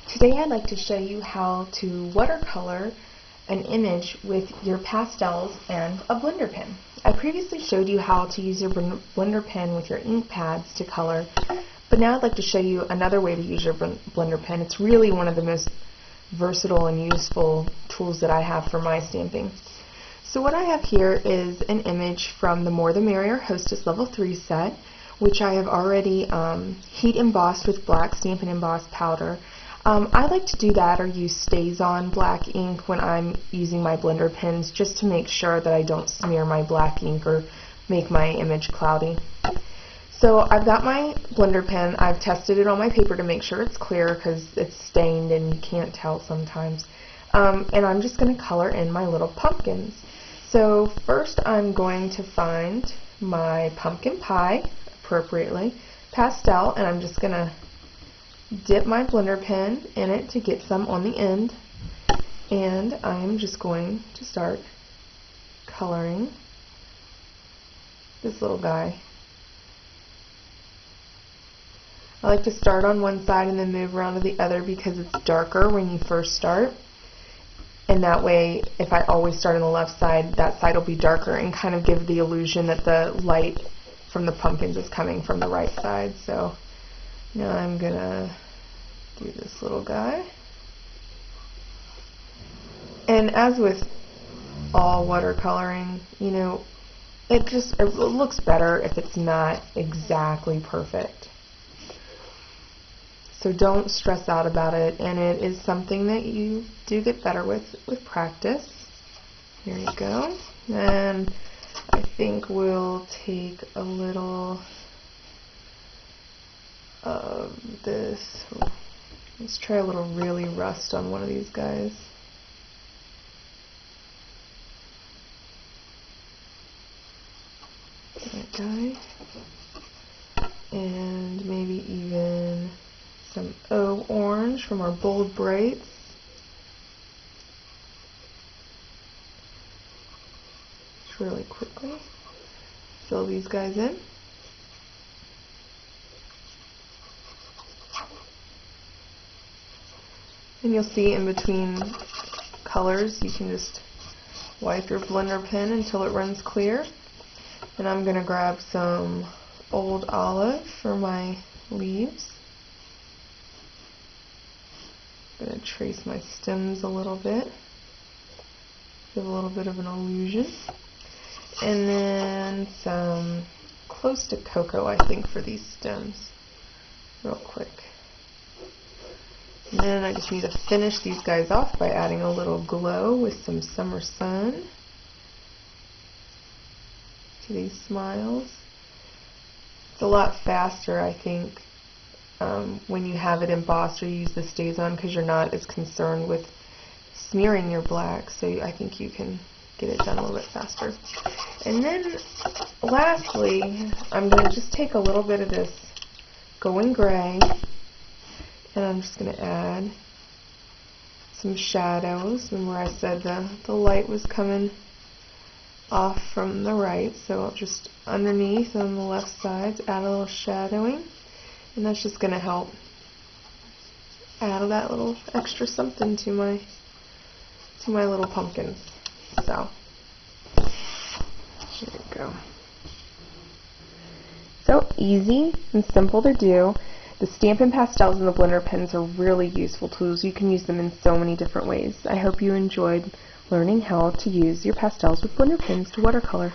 Today I'd like to show you how to watercolor an image with your pastels and a blender pen. I previously showed you how to use your blender pen with your ink pads to color, but now I'd like to show you another way to use your blender pen. It's really one of the most versatile and useful tools that I have for my stamping. So what I have here is an image from the More the Merrier Hostess Level 3 set, which I have already heat embossed with black Stampin' Emboss powder. I like to do that or use StazOn black ink when I'm using my blender pens, just to make sure that I don't smear my black ink or make my image cloudy. So I've got my blender pen. I've tested it on my paper to make sure it's clear because it's stained and you can't tell sometimes. And I'm just going to color in my little pumpkins. So first I'm going to find my pumpkin pie, appropriately, pastel, and I'm just going to dip my blender pen in it to get some on the end, and I'm just going to start coloring this little guy. I like to start on one side and then move around to the other because it's darker when you first start, and that way if I always start on the left side, that side will be darker and kind of give the illusion that the light from the pumpkins is coming from the right side. So now I'm gonna do this little guy. And as with all watercoloring, you know, it looks better if it's not exactly perfect. So don't stress out about it, and it is something that you do get better with practice. Here you go. And I think we'll take a little of this. Let's try a little really rust on one of these guys. That guy. And maybe even some orange from our Bold Brights. Just really quickly fill these guys in. And you'll see in between colors you can just wipe your blender pen until it runs clear. And I'm going to grab some Old Olive for my leaves. I'm going to trace my stems a little bit, give a little bit of an illusion. And then some Close to Cocoa, I think, for these stems, real quick. And then I just need to finish these guys off by adding a little glow with some Summer Sun to these smiles. It's a lot faster, I think, when you have it embossed or you use the StazOn, because you're not as concerned with smearing your black, so I think you can get it done a little bit faster. And then lastly, I'm going to just take a little bit of this Going Gray, and I'm just going to add some shadows. Remember I said the light was coming off from the right, so I'll just underneath on the left side add a little shadowing, and that's just going to help add that little extra something to my little pumpkins. So here we go. So easy and simple to do. The Stampin' Pastels and the blender pens are really useful tools. You can use them in so many different ways. I hope you enjoyed learning how to use your pastels with blender pens to watercolor.